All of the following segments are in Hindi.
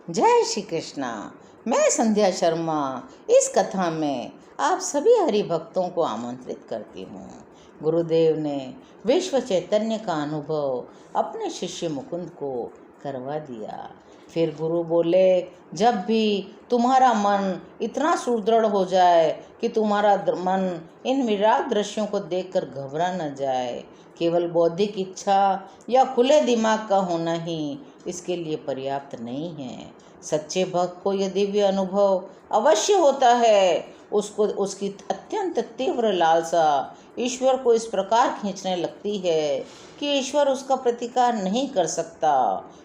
जय श्री कृष्णा। मैं संध्या शर्मा इस कथा में आप सभी हरि भक्तों को आमंत्रित करती हूँ। गुरुदेव ने विश्व चैतन्य का अनुभव अपने शिष्य मुकुंद को करवा दिया। फिर गुरु बोले, जब भी तुम्हारा मन इतना सुदृढ़ हो जाए कि तुम्हारा मन इन विराट दृश्यों को देखकर घबरा न जाए, केवल बौद्धिक इच्छा या खुले दिमाग का होना ही इसके लिए पर्याप्त नहीं है। सच्चे भक्त को यह दिव्य अनुभव अवश्य होता है। उसको उसकी अत्यंत तीव्र लालसा ईश्वर को इस प्रकार खींचने लगती है कि ईश्वर उसका प्रतिकार नहीं कर सकता।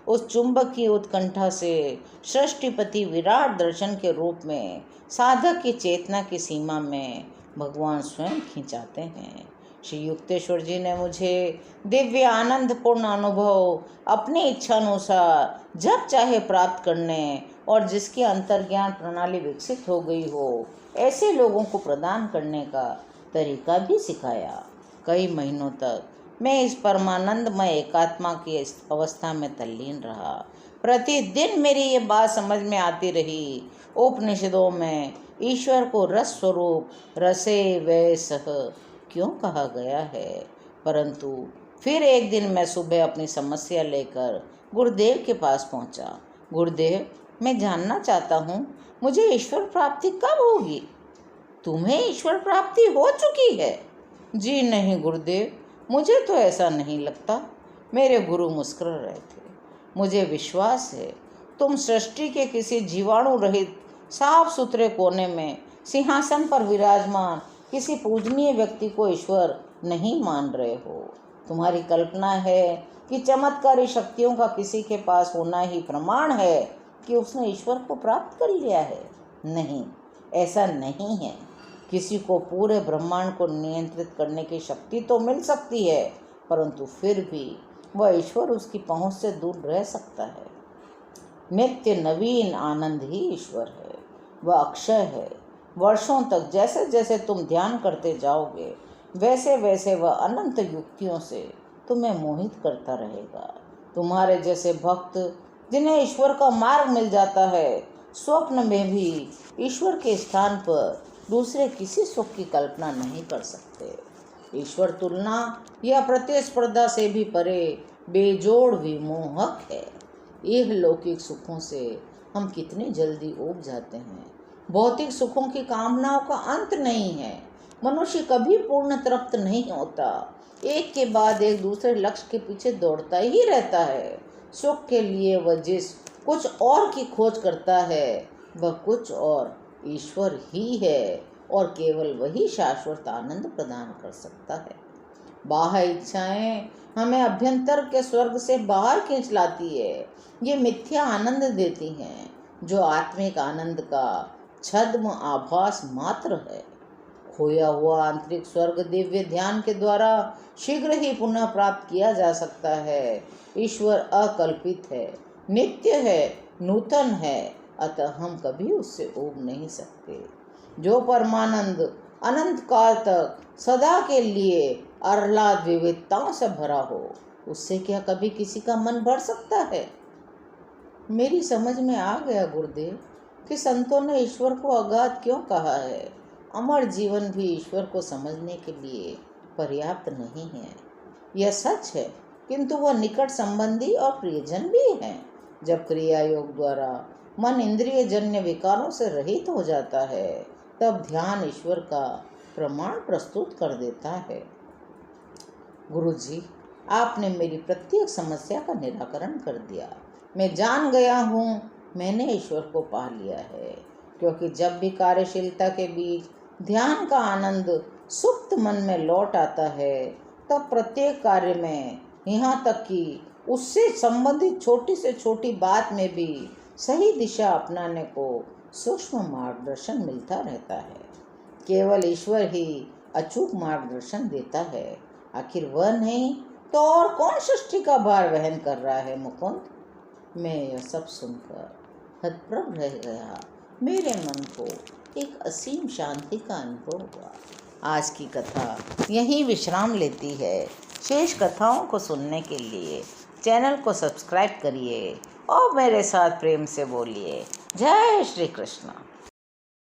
उस चुंबक की उत्कंठा से सृष्टिपति विराट दर्शन के रूप में साधक की चेतना की सीमा में भगवान स्वयं खींचाते हैं। श्री युक्तेश्वर जी ने मुझे दिव्य आनंदपूर्ण अनुभव अपनी इच्छानुसार जब चाहे प्राप्त करने और जिसकी अंतर्ज्ञान प्रणाली विकसित हो गई हो ऐसे लोगों को प्रदान करने का तरीका भी सिखाया। कई महीनों तक मैं इस परमानंदमय एकात्मा की अवस्था में तल्लीन रहा। प्रतिदिन मेरी ये बात समझ में आती रही, उपनिषदों में ईश्वर को रस स्वरूप रसे वै सह क्यों कहा गया है। परंतु फिर एक दिन मैं सुबह अपनी समस्या लेकर गुरुदेव के पास पहुंचा। गुरुदेव, मैं जानना चाहता हूँ मुझे ईश्वर प्राप्ति कब होगी। तुम्हें ईश्वर प्राप्ति हो चुकी है? जी नहीं गुरुदेव, मुझे तो ऐसा नहीं लगता। मेरे गुरु मुस्कुरा रहे थे। मुझे विश्वास है तुम सृष्टि के किसी जीवाणु रहित साफ सुथरे कोने में सिंहासन पर विराजमान किसी पूजनीय व्यक्ति को ईश्वर नहीं मान रहे हो। तुम्हारी कल्पना है कि चमत्कारी शक्तियों का किसी के पास होना ही प्रमाण है कि उसने ईश्वर को प्राप्त कर लिया है। नहीं, ऐसा नहीं है। किसी को पूरे ब्रह्मांड को नियंत्रित करने की शक्ति तो मिल सकती है, परंतु फिर भी वह ईश्वर उसकी पहुंच से दूर रह सकता है। नित्य नवीन आनंद ही ईश्वर है। वह अक्षय है। वर्षों तक जैसे जैसे तुम ध्यान करते जाओगे वैसे वैसे वह अनंत युक्तियों से तुम्हें मोहित करता रहेगा। तुम्हारे जैसे भक्त जिन्हें ईश्वर का मार्ग मिल जाता है, स्वप्न में भी ईश्वर के स्थान पर दूसरे किसी सुख की कल्पना नहीं कर सकते। ईश्वर तुलना या प्रतिस्पर्धा से भी परे बेजोड़ विमोहक है। यह लौकिक सुखों से हम कितनी जल्दी ऊब जाते हैं। भौतिक सुखों की कामनाओं का अंत नहीं है। मनुष्य कभी पूर्ण तृप्त नहीं होता। एक के बाद एक दूसरे लक्ष्य के पीछे दौड़ता ही रहता है। सुख के लिए वह जिस कुछ और की खोज करता है वह कुछ और ईश्वर ही है, और केवल वही शाश्वत आनंद प्रदान कर सकता है। बाह्य इच्छाएं हमें अभ्यंतर के स्वर्ग से बाहर खींच लाती है। ये मिथ्या आनंद देती हैं जो आत्मिक आनंद का छद्म आभास मात्र है। खोया हुआ आंतरिक स्वर्ग दिव्य ध्यान के द्वारा शीघ्र ही पुनः प्राप्त किया जा सकता है। ईश्वर अकल्पित है, नित्य है, नूतन है, अतः हम कभी उससे ऊब नहीं सकते। जो परमानंद अनंत काल तक सदा के लिए आह्लाद विविधताओं से भरा हो, उससे क्या कभी किसी का मन भर सकता है? मेरी समझ में आ गया गुरुदेव कि संतों ने ईश्वर को अगाध क्यों कहा है। अमर जीवन भी ईश्वर को समझने के लिए पर्याप्त नहीं है। यह सच है, किंतु वह निकट संबंधी और प्रियजन भी हैं। जब क्रिया योग द्वारा मन इंद्रिय जन्य विकारों से रहित हो जाता है, तब ध्यान ईश्वर का प्रमाण प्रस्तुत कर देता है। गुरुजी, आपने मेरी प्रत्येक समस्या का निराकरण कर दिया। मैं जान गया हूँ मैंने ईश्वर को पा लिया है, क्योंकि जब भी कार्यशीलता के बीच ध्यान का आनंद सुप्त मन में लौट आता है, तब प्रत्येक कार्य में, यहाँ तक कि उससे संबंधित छोटी से छोटी बात में भी सही दिशा अपनाने को सूक्ष्म मार्गदर्शन मिलता रहता है। केवल ईश्वर ही अचूक मार्गदर्शन देता है। आखिर वह नहीं तो और कौन सृष्टि का भार वहन कर रहा है मुकुंद? मैं यह सब सुनकर हतप्रभ रह गया। मेरे मन को एक असीम शांति का अनुभव हुआ। आज की कथा यहीं विश्राम लेती है। शेष कथाओं को सुनने के लिए चैनल को सब्सक्राइब करिए और मेरे साथ प्रेम से बोलिए जय श्री कृष्ण।